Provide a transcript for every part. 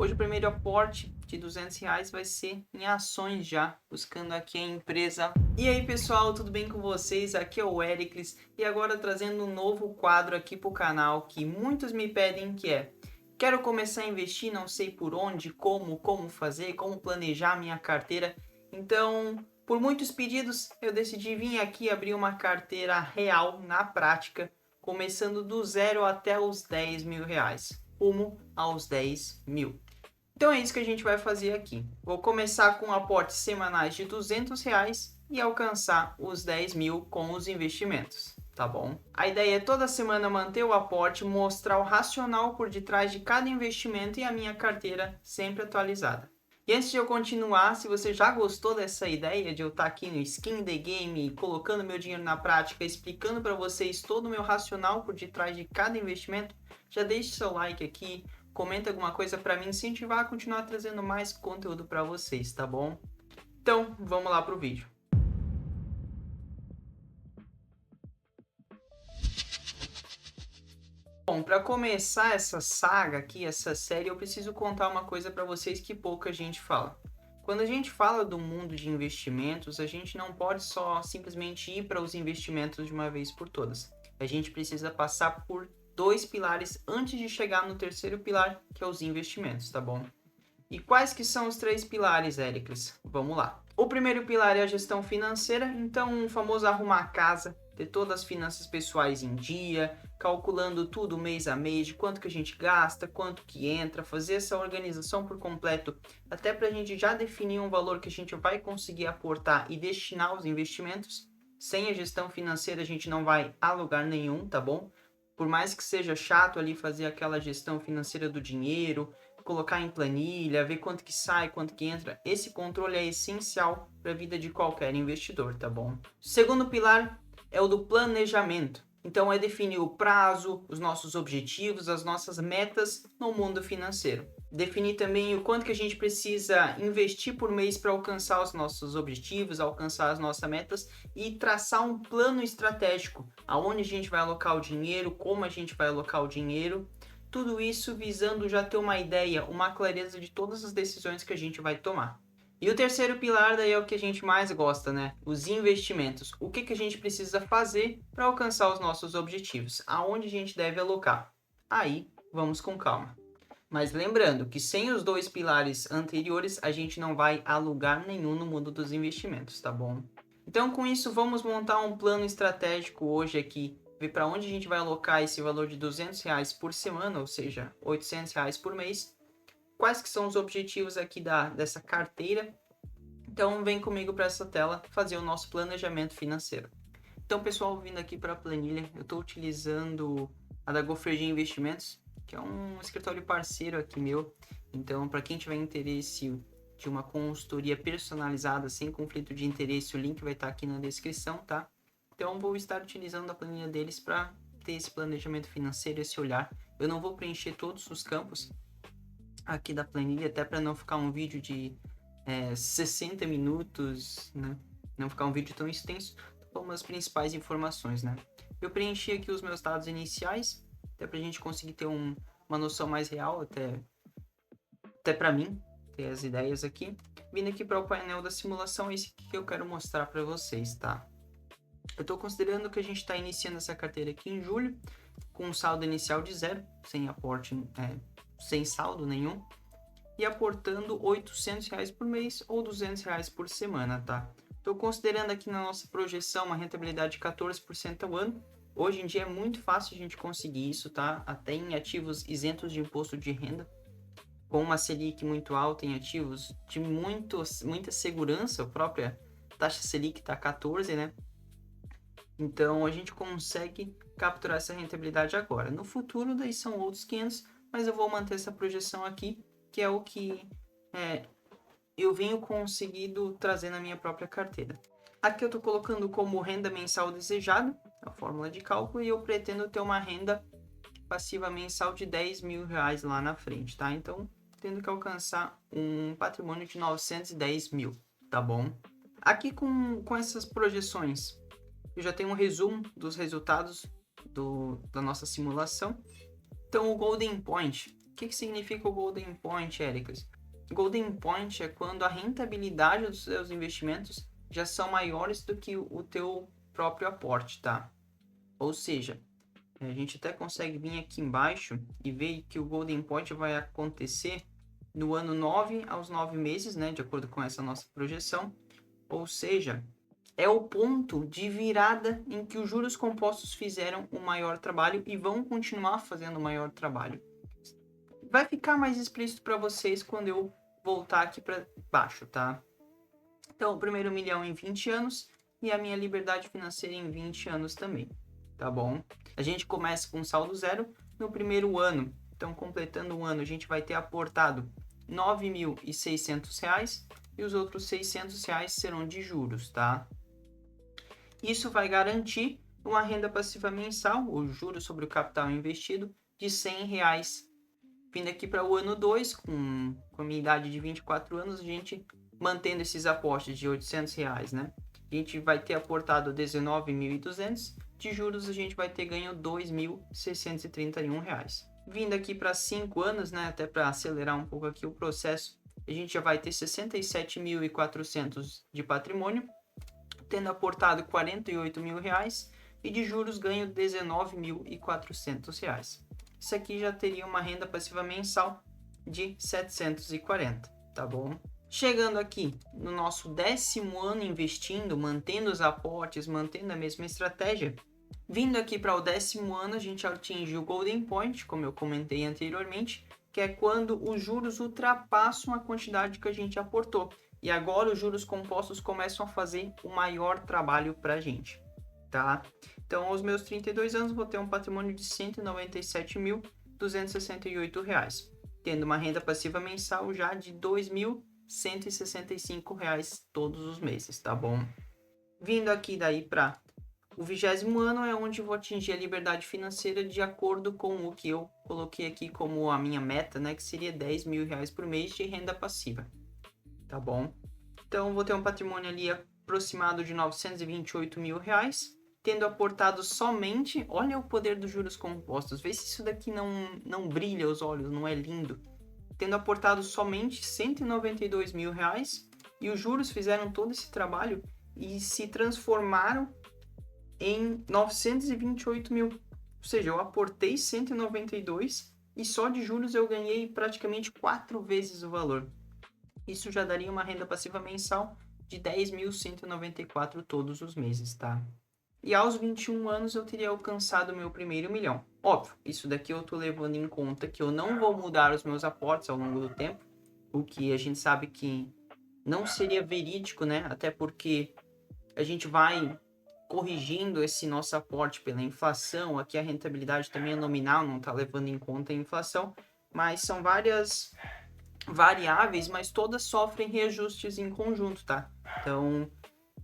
Hoje o primeiro aporte de R$ 200 vai ser em ações já, buscando aqui a empresa. E aí pessoal, tudo bem com vocês? Aqui é o Ericles e agora trazendo um novo quadro aqui para o canal que muitos me pedem, que é: quero começar a investir, não sei por onde, como fazer, como planejar minha carteira. Então, por muitos pedidos, eu decidi vir aqui abrir uma carteira real na prática, começando do zero até os R$ 10.000, rumo aos 10 mil. Então é isso que a gente vai fazer aqui. Vou começar com aportes semanais de R$ 200 e alcançar os 10 mil com os investimentos, tá bom? A ideia é toda semana manter o aporte, mostrar o racional por detrás de cada investimento e a minha carteira sempre atualizada. E antes de eu continuar, se você já gostou dessa ideia de eu estar aqui no Skin the Game, colocando meu dinheiro na prática, explicando para vocês todo o meu racional por detrás de cada investimento, já deixe seu like aqui, comenta alguma coisa para me incentivar a continuar trazendo mais conteúdo para vocês, tá bom? Então, vamos lá pro vídeo. Bom, para começar essa saga aqui, essa série, eu preciso contar uma coisa para vocês que pouca gente fala. Quando a gente fala do mundo de investimentos, a gente não pode só simplesmente ir para os investimentos de uma vez por todas. A gente precisa passar por dois pilares antes de chegar no terceiro pilar, que é os investimentos, tá bom? E quais que são os três pilares, Ericles? Vamos lá. O primeiro pilar é a gestão financeira, então o famoso arrumar a casa, ter todas as finanças pessoais em dia, calculando tudo mês a mês, de quanto que a gente gasta, quanto que entra, fazer essa organização por completo, até para a gente já definir um valor que a gente vai conseguir aportar e destinar aos investimentos. Sem a gestão financeira a gente não vai a lugar nenhum, tá bom? Por mais que seja chato ali fazer aquela gestão financeira do dinheiro, colocar em planilha, ver quanto que sai, quanto que entra, esse controle é essencial para a vida de qualquer investidor, tá bom? Segundo pilar é o do planejamento. Então é definir o prazo, os nossos objetivos, as nossas metas no mundo financeiro. Definir também o quanto que a gente precisa investir por mês para alcançar os nossos objetivos, alcançar as nossas metas e traçar um plano estratégico, aonde a gente vai alocar o dinheiro, como a gente vai alocar o dinheiro. Tudo isso visando já ter uma ideia, uma clareza de todas as decisões que a gente vai tomar. E o terceiro pilar daí é o que a gente mais gosta, né? Os investimentos. O que a gente precisa fazer para alcançar os nossos objetivos? Aonde a gente deve alocar? Aí, vamos com calma. Mas lembrando que sem os dois pilares anteriores, a gente não vai a lugar nenhum no mundo dos investimentos, tá bom? Então, com isso, vamos montar um plano estratégico hoje aqui, ver para onde a gente vai alocar esse valor de R$ 200 por semana, ou seja, R$ 800 por mês. Quais que são os objetivos aqui dessa carteira? Então, vem comigo para essa tela fazer o nosso planejamento financeiro. Então, pessoal, vindo aqui para a planilha, eu estou utilizando a da Gofregi Investimentos, que é um escritório parceiro aqui meu. Então, para quem tiver interesse de uma consultoria personalizada, sem conflito de interesse, o link vai estar aqui na descrição, tá? Então, vou estar utilizando a planilha deles para ter esse planejamento financeiro, esse olhar. Eu não vou preencher todos os campos aqui da planilha, até para não ficar um vídeo de 60 minutos, né? Não ficar um vídeo tão extenso, como as principais informações, né? Eu preenchi aqui os meus dados iniciais, até para a gente conseguir ter uma noção mais real, até para mim, ter as ideias aqui. Vindo aqui para o painel da simulação, esse aqui que eu quero mostrar para vocês, tá? Eu estou considerando que a gente está iniciando essa carteira aqui em julho, com um saldo inicial de zero, sem aporte, sem saldo nenhum, e aportando R$ 800 por mês ou R$ 200 por semana, tá? Estou considerando aqui na nossa projeção uma rentabilidade de 14% ao ano. Hoje em dia é muito fácil a gente conseguir isso, tá? Até em ativos isentos de imposto de renda, com uma Selic muito alta, em ativos de muita segurança, a própria taxa Selic está 14, né? Então a gente consegue capturar essa rentabilidade agora. No futuro daí são outros 500, mas eu vou manter essa projeção aqui, que é o que eu venho conseguindo trazer na minha própria carteira. Aqui eu estou colocando como renda mensal desejada, a fórmula de cálculo, e eu pretendo ter uma renda passiva mensal de R$ 10.000 lá na frente, tá? Então, tendo que alcançar um patrimônio de 910 mil, tá bom? Aqui com essas projeções, eu já tenho um resumo dos resultados da nossa simulação. Então, o Golden Point, que significa o Golden Point, Éricas? Golden Point é quando a rentabilidade dos seus investimentos já são maiores do que o teu próprio aporte, tá? Ou seja, a gente até consegue vir aqui embaixo e ver que o Golden Point vai acontecer no ano 9 aos 9 meses, né? De acordo com essa nossa projeção. Ou seja, é o ponto de virada em que os juros compostos fizeram o maior trabalho e vão continuar fazendo o maior trabalho. Vai ficar mais explícito para vocês quando eu voltar aqui para baixo, tá? Então, o primeiro milhão em 20 anos e a minha liberdade financeira em 20 anos também, tá bom? A gente começa com saldo zero no primeiro ano. Então, completando um ano, a gente vai ter aportado R$ 9.600 e os outros R$ 600 serão de juros, tá? Isso vai garantir uma renda passiva mensal, o juros sobre o capital investido, de R$ 100. Vindo aqui para o ano 2, com a minha idade de 24 anos, a gente mantendo esses aportes de R$ 800, né? A gente vai ter aportado R$ 19.200, de juros a gente vai ter ganho R$ 2.631. Vindo aqui para 5 anos, né, até para acelerar um pouco aqui o processo, a gente já vai ter R$ 67.400 de patrimônio, tendo aportado R$ 48.000 e de juros ganho R$ 19.400. Isso aqui já teria uma renda passiva mensal de 740, tá bom? Chegando aqui no nosso 10º ano investindo, mantendo os aportes, mantendo a mesma estratégia, vindo aqui para o 10º ano, a gente atinge o Golden Point, como eu comentei anteriormente, que é quando os juros ultrapassam a quantidade que a gente aportou. E agora os juros compostos começam a fazer o maior trabalho para a gente, tá? Então, aos meus 32 anos, vou ter um patrimônio de R$ 197.268, tendo uma renda passiva mensal já de R$ 2.165 todos os meses, tá bom? Vindo aqui daí para o 20º ano é onde vou atingir a liberdade financeira de acordo com o que eu coloquei aqui como a minha meta, né? Que seria R$ 10.000 por mês de renda passiva, tá bom? Então, vou ter um patrimônio ali aproximado de R$ 928.000, tendo aportado somente, olha o poder dos juros compostos, vê se isso daqui não brilha os olhos, não é lindo. Tendo aportado somente R$ 192.000 e os juros fizeram todo esse trabalho e se transformaram em 928 mil. Ou seja, eu aportei 192 e só de juros eu ganhei praticamente 4 vezes o valor. Isso já daria uma renda passiva mensal de 10.194 todos os meses, tá? E aos 21 anos eu teria alcançado o meu primeiro milhão. Óbvio, isso daqui eu tô levando em conta que eu não vou mudar os meus aportes ao longo do tempo, o que a gente sabe que não seria verídico, né? Até porque a gente vai corrigindo esse nosso aporte pela inflação. Aqui a rentabilidade também é nominal, não está levando em conta a inflação, mas são várias variáveis, mas todas sofrem reajustes em conjunto, tá? Então,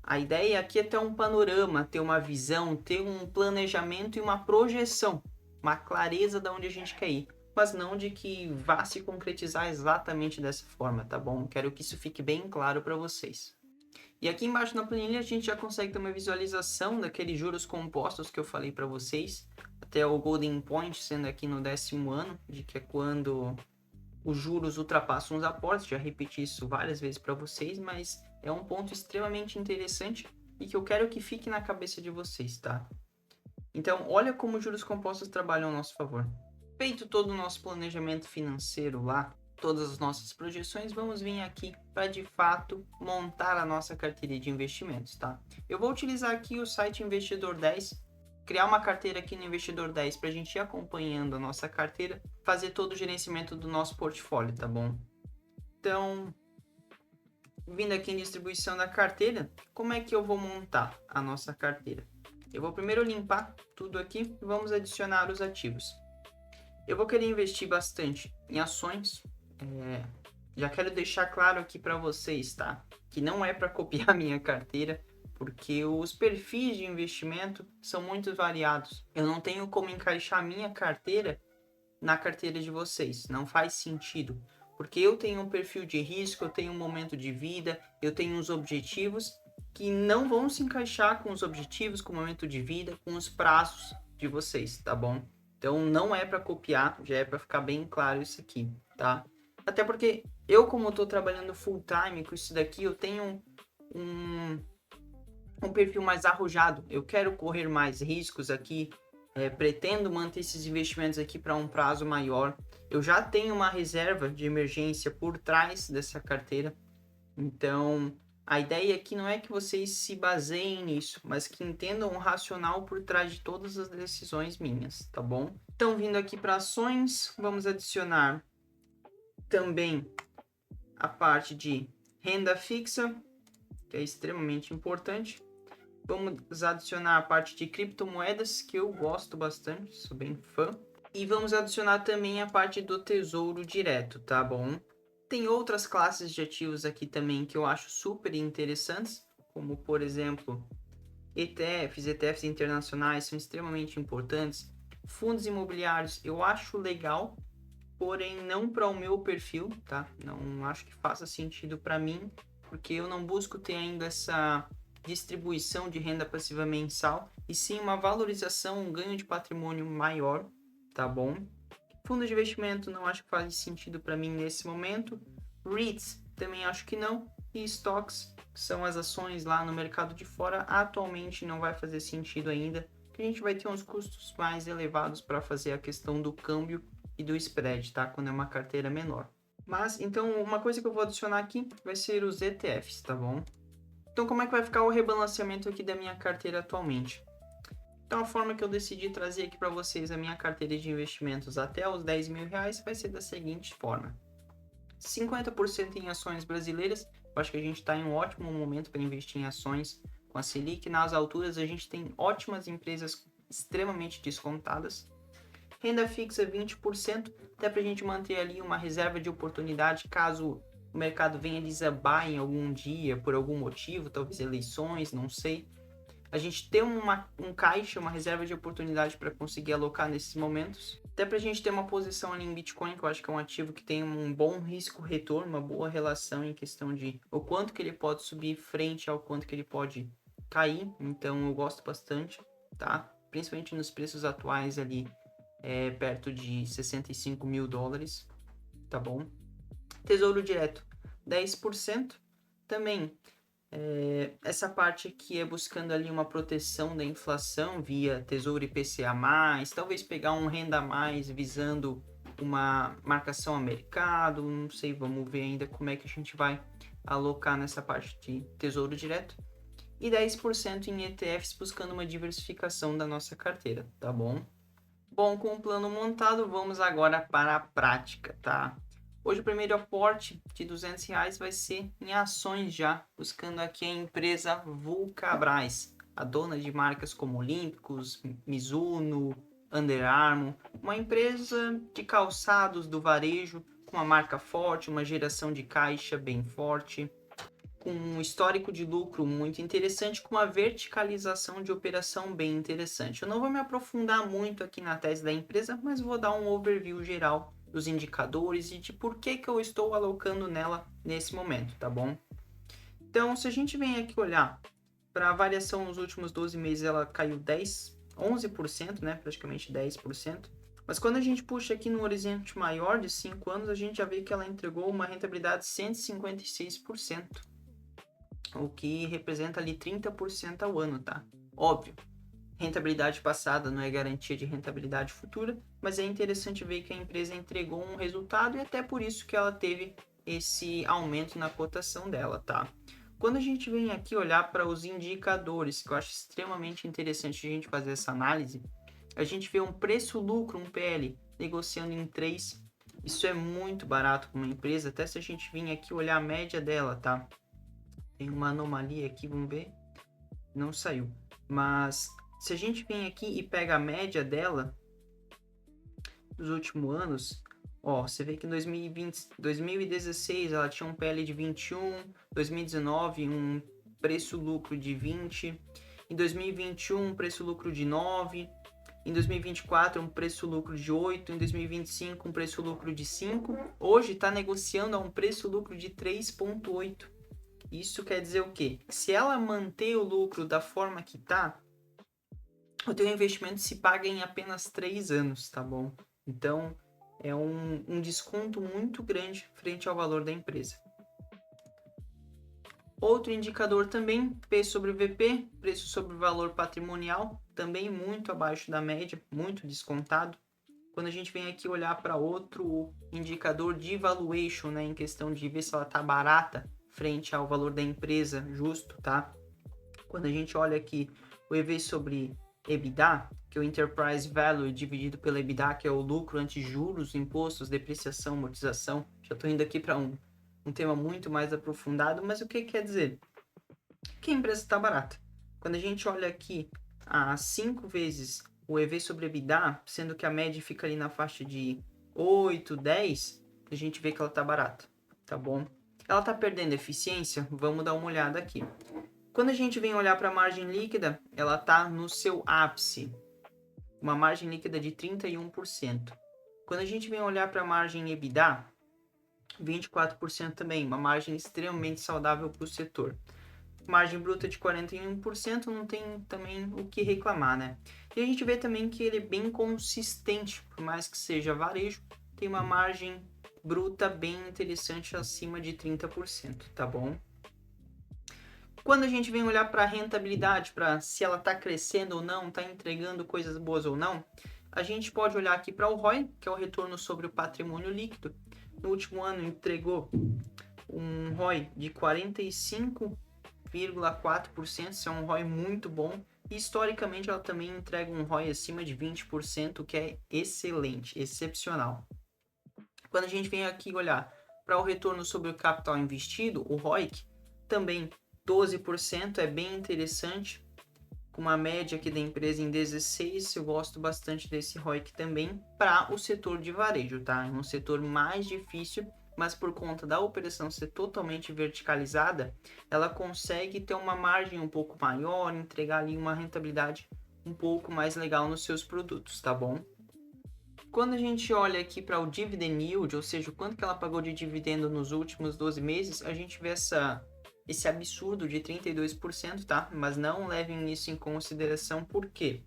a ideia aqui é ter um panorama, ter uma visão, ter um planejamento e uma projeção, uma clareza de onde a gente quer ir, mas não de que vá se concretizar exatamente dessa forma, tá bom? Quero que isso fique bem claro para vocês. E aqui embaixo na planilha a gente já consegue ter uma visualização daqueles juros compostos que eu falei para vocês, até o Golden Point sendo aqui no 10º ano, de que é quando os juros ultrapassam os aportes. Já repeti isso várias vezes para vocês, mas é um ponto extremamente interessante e que eu quero que fique na cabeça de vocês, tá? Então, olha como os juros compostos trabalham a nosso favor. Feito todo o nosso planejamento financeiro lá, todas as nossas projeções, vamos vir aqui para de fato montar a nossa carteira de investimentos, tá? Eu vou utilizar aqui o site Investidor 10, criar uma carteira aqui no Investidor 10 para a gente ir acompanhando a nossa carteira, fazer todo o gerenciamento do nosso portfólio, tá bom? Então, vindo aqui em distribuição da carteira, como é que eu vou montar a nossa carteira? Eu vou primeiro limpar tudo aqui e vamos adicionar os ativos. Eu vou querer investir bastante em ações. Já quero deixar claro aqui para vocês, tá? Que não é para copiar a minha carteira, porque os perfis de investimento são muito variados. Eu não tenho como encaixar a minha carteira na carteira de vocês. Não faz sentido. Porque eu tenho um perfil de risco, eu tenho um momento de vida, eu tenho uns objetivos que não vão se encaixar com os objetivos, com o momento de vida, com os prazos de vocês, tá bom? Então não é para copiar, já é para ficar bem claro isso aqui, tá? Até porque eu, como estou trabalhando full time com isso daqui, eu tenho um perfil mais arrojado. Eu quero correr mais riscos aqui, pretendo manter esses investimentos aqui para um prazo maior. Eu já tenho uma reserva de emergência por trás dessa carteira. Então, a ideia aqui não é que vocês se baseiem nisso, mas que entendam o racional por trás de todas as decisões minhas, tá bom? Então, vindo aqui para ações, vamos adicionar também a parte de renda fixa, que é extremamente importante. Vamos adicionar a parte de criptomoedas, que eu gosto bastante, sou bem fã. E vamos adicionar também a parte do tesouro direto, tá bom? Tem outras classes de ativos aqui também que eu acho super interessantes, como por exemplo, ETFs internacionais são extremamente importantes. Fundos imobiliários eu acho legal, porém não para o meu perfil, tá? Não acho que faça sentido para mim, porque eu não busco ter ainda essa distribuição de renda passiva mensal, e sim uma valorização, um ganho de patrimônio maior, tá bom? Fundo de investimento não acho que faz sentido para mim nesse momento. REITs também acho que não. E stocks, que são as ações lá no mercado de fora, atualmente não vai fazer sentido ainda, que a gente vai ter uns custos mais elevados para fazer a questão do câmbio e do spread, tá? Quando é uma carteira menor. Mas, então, uma coisa que eu vou adicionar aqui vai ser os ETFs, tá bom? Então, como é que vai ficar o rebalanceamento aqui da minha carteira atualmente? Então, a forma que eu decidi trazer aqui para vocês a minha carteira de investimentos até os 10 mil reais vai ser da seguinte forma. 50% em ações brasileiras. Eu acho que a gente está em um ótimo momento para investir em ações. Com a Selic nas alturas, a gente tem ótimas empresas extremamente descontadas. Renda fixa 20%, até para a gente manter ali uma reserva de oportunidade caso o mercado venha desabar em algum dia, por algum motivo, talvez eleições, não sei. A gente ter um caixa, uma reserva de oportunidade para conseguir alocar nesses momentos. Até para a gente ter uma posição ali em Bitcoin, que eu acho que é um ativo que tem um bom risco-retorno, uma boa relação em questão de o quanto que ele pode subir frente ao quanto que ele pode cair. Então eu gosto bastante, tá? Principalmente nos preços atuais ali, perto de 65 mil dólares, tá bom? Tesouro direto, 10%. Também, essa parte aqui é buscando ali uma proteção da inflação via Tesouro IPCA+, talvez pegar um renda a mais visando uma marcação a mercado, não sei, vamos ver ainda como é que a gente vai alocar nessa parte de Tesouro Direto. E 10% em ETFs buscando uma diversificação da nossa carteira, tá bom? Bom, com o plano montado, vamos agora para a prática, tá? Hoje o primeiro aporte de R$200 vai ser em ações já, buscando aqui a empresa Vulcabras, a dona de marcas como Olímpicos, Mizuno, Under Armour, uma empresa de calçados do varejo com uma marca forte, uma geração de caixa bem forte, com um histórico de lucro muito interessante, com uma verticalização de operação bem interessante. Eu não vou me aprofundar muito aqui na tese da empresa, mas vou dar um overview geral dos indicadores e de por que eu estou alocando nela nesse momento, tá bom? Então, se a gente vem aqui olhar para a variação nos últimos 12 meses, ela caiu 11%, né? Praticamente 10%. Mas quando a gente puxa aqui no horizonte maior de 5 anos, a gente já vê que ela entregou uma rentabilidade de 156%. O que representa ali 30% ao ano, tá? Óbvio, rentabilidade passada não é garantia de rentabilidade futura, mas é interessante ver que a empresa entregou um resultado e até por isso que ela teve esse aumento na cotação dela, tá? Quando a gente vem aqui olhar para os indicadores, que eu acho extremamente interessante a gente fazer essa análise, a gente vê um preço-lucro, um PL, negociando em 3. Isso é muito barato para uma empresa, até se a gente vir aqui olhar a média dela, tá? Tem uma anomalia aqui, vamos ver. Não saiu. Mas se a gente vem aqui e pega a média dela dos últimos anos, ó, você vê que em 2016 ela tinha um PL de 21, 2019 um preço-lucro de 20, em 2021 um preço-lucro de 9, em 2024 um preço-lucro de 8, em 2025 um preço-lucro de 5, hoje está negociando a um preço-lucro de 3,8. Isso quer dizer o quê? Se ela manter o lucro da forma que tá, o teu investimento se paga em apenas 3 anos, tá bom? Então, é um desconto muito grande frente ao valor da empresa. Outro indicador também, P sobre VP, preço sobre valor patrimonial, também muito abaixo da média, muito descontado. Quando a gente vem aqui olhar para outro indicador de valuation, né, em questão de ver se ela está barata frente ao valor da empresa, justo, tá? Quando a gente olha aqui o EV sobre EBITDA, que é o Enterprise Value dividido pelo EBITDA, que é o lucro antes juros, impostos, depreciação, amortização. Já estou indo aqui para um tema muito mais aprofundado, mas o que quer dizer? Que a empresa está barata. Quando a gente olha aqui a 5 vezes o EV sobre EBITDA, sendo que a média fica ali na faixa de 8, 10, a gente vê que ela está barata, tá bom? Ela está perdendo eficiência? Vamos dar uma olhada aqui. Quando a gente vem olhar para a margem líquida, ela está no seu ápice, uma margem líquida de 31%. Quando a gente vem olhar para a margem EBITDA, 24% também, uma margem extremamente saudável para o setor. Margem bruta de 41%, não tem também o que reclamar, né? E a gente vê também que ele é bem consistente, por mais que seja varejo, tem uma margem bruta bem interessante acima de 30%, tá bom? Quando a gente vem olhar para a rentabilidade, para se ela está crescendo ou não, está entregando coisas boas ou não, a gente pode olhar aqui para o ROI, que é o retorno sobre o patrimônio líquido. No último ano entregou um ROI de 45,4%, isso é um ROI muito bom. E historicamente ela também entrega um ROI acima de 20%, o que é excelente, excepcional. Quando a gente vem aqui olhar para o retorno sobre o capital investido, o ROIC, também 12%, é bem interessante, com uma média aqui da empresa em 16%, eu gosto bastante desse ROIC também para o setor de varejo, tá? É um setor mais difícil, mas por conta da operação ser totalmente verticalizada, ela consegue ter uma margem um pouco maior, entregar ali uma rentabilidade um pouco mais legal nos seus produtos, tá bom? Quando a gente olha aqui para o dividend yield, ou seja, o quanto que ela pagou de dividendo nos últimos 12 meses, a gente vê esse absurdo de 32%, tá? Mas não levem isso em consideração, porque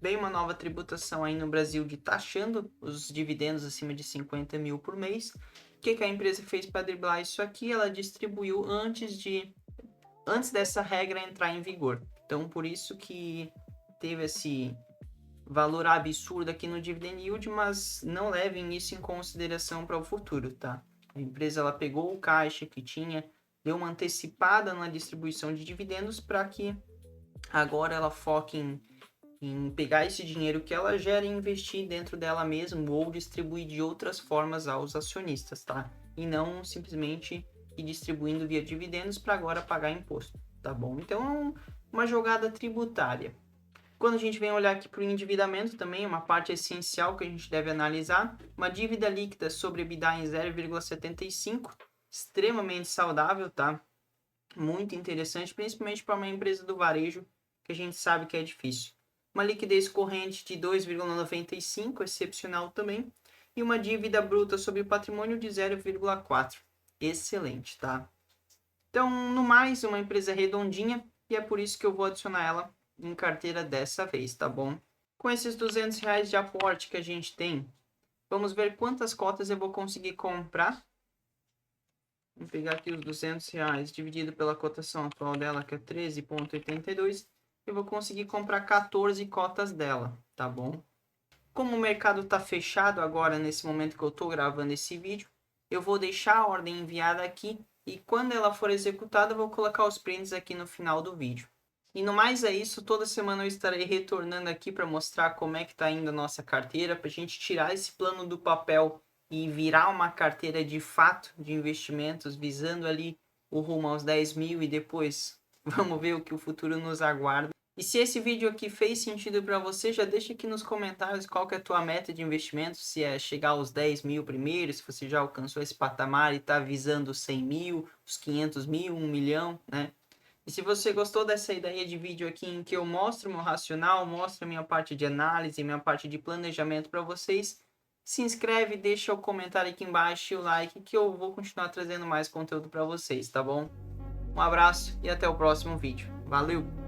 veio uma nova tributação aí no Brasil de taxando os dividendos acima de 50 mil por mês. O que a empresa fez para driblar isso aqui? Ela distribuiu antes dessa regra entrar em vigor. Então, por isso que teve esse valor absurdo aqui no dividend yield, mas não levem isso em consideração para o futuro, tá? A empresa ela pegou o caixa que tinha, deu uma antecipada na distribuição de dividendos para que agora ela foque em pegar esse dinheiro que ela gera e investir dentro dela mesma ou distribuir de outras formas aos acionistas, tá? E não simplesmente ir distribuindo via dividendos para agora pagar imposto, tá bom? Então, uma jogada tributária. Quando a gente vem olhar aqui para o endividamento também, uma parte essencial que a gente deve analisar, uma dívida líquida sobre EBITDA em 0,75, extremamente saudável, tá? Muito interessante, principalmente para uma empresa do varejo, que a gente sabe que é difícil. Uma liquidez corrente de 2,95, excepcional também, e uma dívida bruta sobre o patrimônio de 0,4, excelente, tá? Então, no mais, uma empresa redondinha, e é por isso que eu vou adicionar ela em carteira dessa vez, tá bom? Com esses R$200 de aporte que a gente tem, vamos ver quantas cotas eu vou conseguir comprar. Vou pegar aqui os R$200 dividido pela cotação atual dela, que é 13,82. Eu vou conseguir comprar 14 cotas dela, tá bom? Como o mercado está fechado agora, nesse momento que eu estou gravando esse vídeo, eu vou deixar a ordem enviada aqui e quando ela for executada, eu vou colocar os prints aqui no final do vídeo. E no mais é isso, toda semana eu estarei retornando aqui para mostrar como é que está indo a nossa carteira, para a gente tirar esse plano do papel e virar uma carteira de fato de investimentos, visando ali o rumo aos 10 mil e depois vamos ver o que o futuro nos aguarda. E se esse vídeo aqui fez sentido para você, já deixa aqui nos comentários qual que é a tua meta de investimento, se é chegar aos 10 mil primeiro, se você já alcançou esse patamar e está visando os 100 mil, os 500 mil, 1 milhão, né? E se você gostou dessa ideia de vídeo aqui em que eu mostro meu racional, mostro a minha parte de análise, minha parte de planejamento para vocês, se inscreve, deixa o comentário aqui embaixo e o like que eu vou continuar trazendo mais conteúdo para vocês, tá bom? Um abraço e até o próximo vídeo. Valeu!